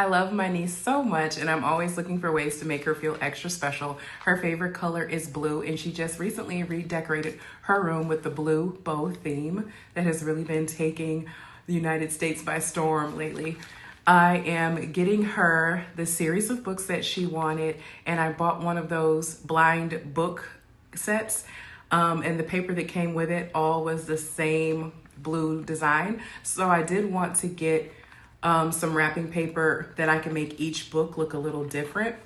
I love my niece so much and I'm always looking for ways to make her feel extra special. Her favorite color is blue and she just recently redecorated her room with the blue bow theme that has really been taking the United States by storm lately. I am getting her the series of books that she wanted, and I bought one of those blind book sets, and the paper that came with it all was the same blue design. So I did want to get some wrapping paper that I can make each book look a little different.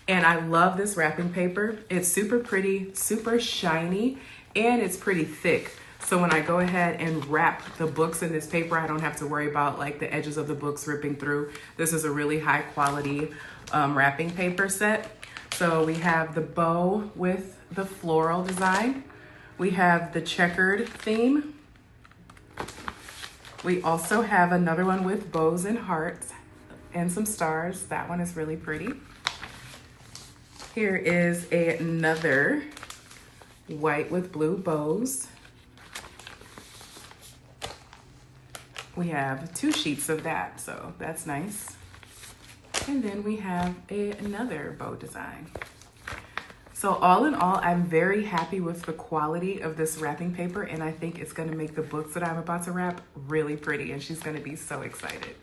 And I love this wrapping paper. It's super pretty, super shiny, and it's pretty thick. So when I go ahead and wrap the books in this paper, I don't have to worry about like the edges of the books ripping through. This is a really high quality wrapping paper set. So we have the bow with the floral design. We have the checkered theme. We also have another one with bows and hearts and some stars. That one is really pretty. Here is another white with blue bows. We have 2 sheets of that, so that's nice. And then we have another bow design. So all in all, I'm very happy with the quality of this wrapping paper, and I think it's gonna make the books that I'm about to wrap really pretty, and she's gonna be so excited.